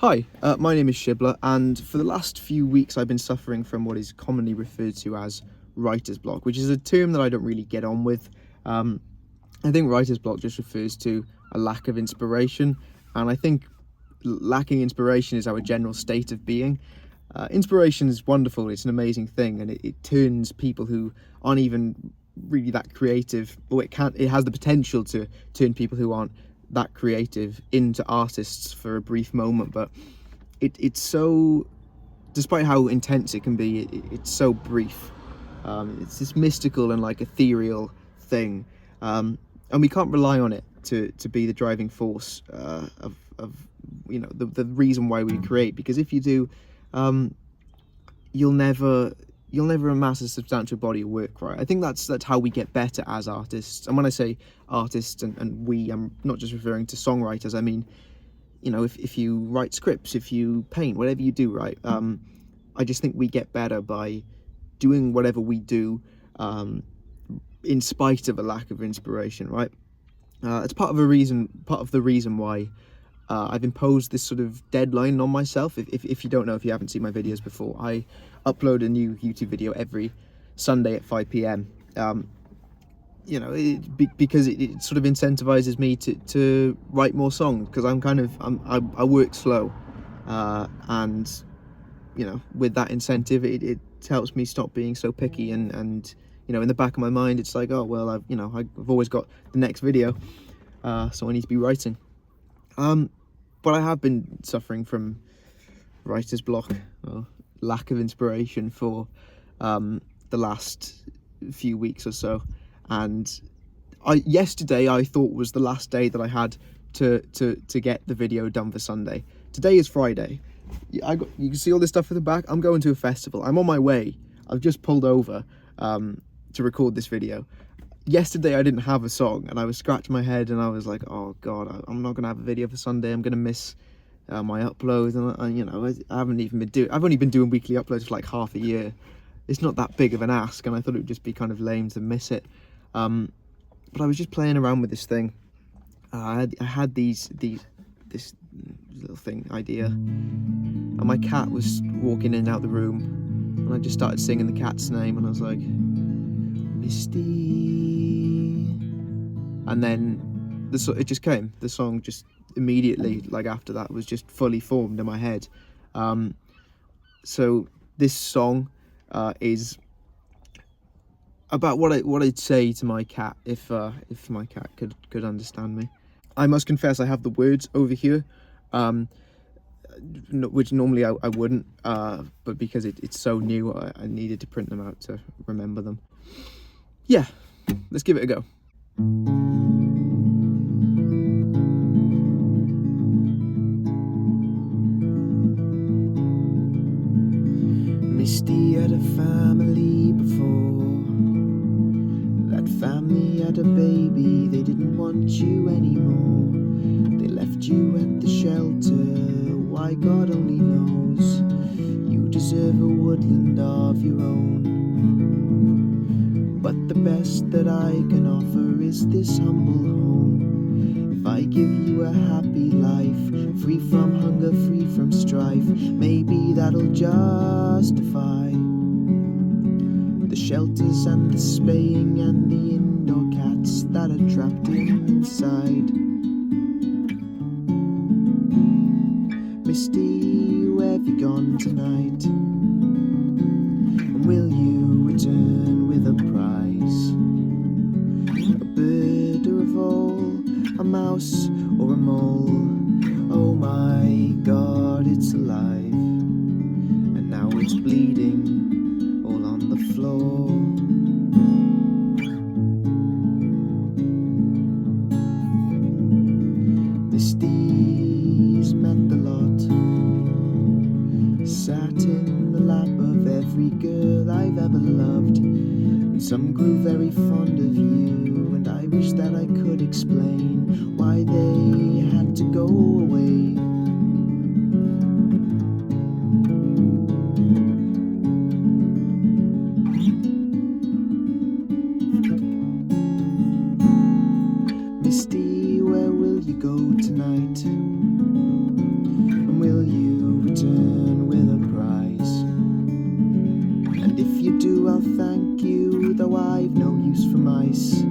Hi, my name is Shibbler, and for the last few weeks I've been suffering from what is commonly referred to as writer's block, which is a term that I don't really get on with. I think writer's block just refers to a lack of inspiration, and I think lacking inspiration is our general state of being. Inspiration is wonderful, it's an amazing thing, and it turns people who aren't even really that creative, or it has the potential to turn people who aren't that creative into artists for a brief moment. But it's so, despite how intense it can be, it's so brief. It's this mystical and like ethereal thing, and we can't rely on it to be the driving force of the reason why we create, because if you do, you'll never amass a substantial body of work, right? I think that's how we get better as artists. And when I say artists and we, I'm not just referring to songwriters. I mean, if you write scripts, if you paint, whatever you do, right? I just think we get better by doing whatever we do, in spite of a lack of inspiration, right? It's part of the reason why I've imposed this sort of deadline on myself. If you don't know, if you haven't seen my videos before, I upload a new YouTube video every Sunday at 5 p.m. Because it sort of incentivizes me to write more songs, because I work slow, and with that incentive, it helps me stop being so picky, and in the back of my mind it's like, oh well, I've always got the next video, so I need to be writing. But I have been suffering from writer's block, or lack of inspiration, for the last few weeks or so. And yesterday I thought was the last day that I had to get the video done for Sunday. Today is Friday. You can see all this stuff at the back. I'm going to a festival. I'm on my way. I've just pulled over to record this video. Yesterday I didn't have a song, and I was scratching my head, and I was like, oh god, I'm not gonna have a video for Sunday. I'm gonna miss my uploads, and I've only been doing weekly uploads for like half a year. It's not that big of an ask, and I thought it would just be kind of lame to miss it. But I was just playing around with this thing. I had this little thing idea, and my cat was walking in and out the room, and I just started singing the cat's name, and I was like, Misty. And then it just came. The song just immediately, like after that, was just fully formed in my head. So this song is about what I'd say to my cat if my cat could understand me. I must confess, I have the words over here, which normally I wouldn't, but because it's so new, I needed to print them out to remember them. Yeah, let's give it a go. Misty had a family before. That family had a baby. They didn't want you anymore. They left you at the shelter. Why, God only knows. You deserve a woodland of your own. But the best that I can offer is this humble home. If I give you a happy life, free from hunger, free from strife, maybe that'll justify the shelters and the spaying and the indoor cats that are trapped inside. Misty, where have you gone tonight? And will you return with a prize? A bird or a vole, a mouse or a mole? Oh my God, it's alive, and now it's bleeding all on the floor. Misty's met the lot, sat in the lap of every girl I've ever loved, and some grew very fond of you, and I wish that I could explain why they had to go away. Misty, where will you go tonight? And will you you do, I'll thank you, though I've no use for mice,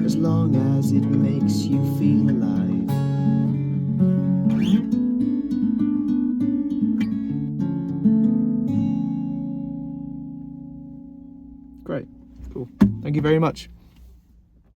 as long as it makes you feel alive. Great, cool. Thank you very much.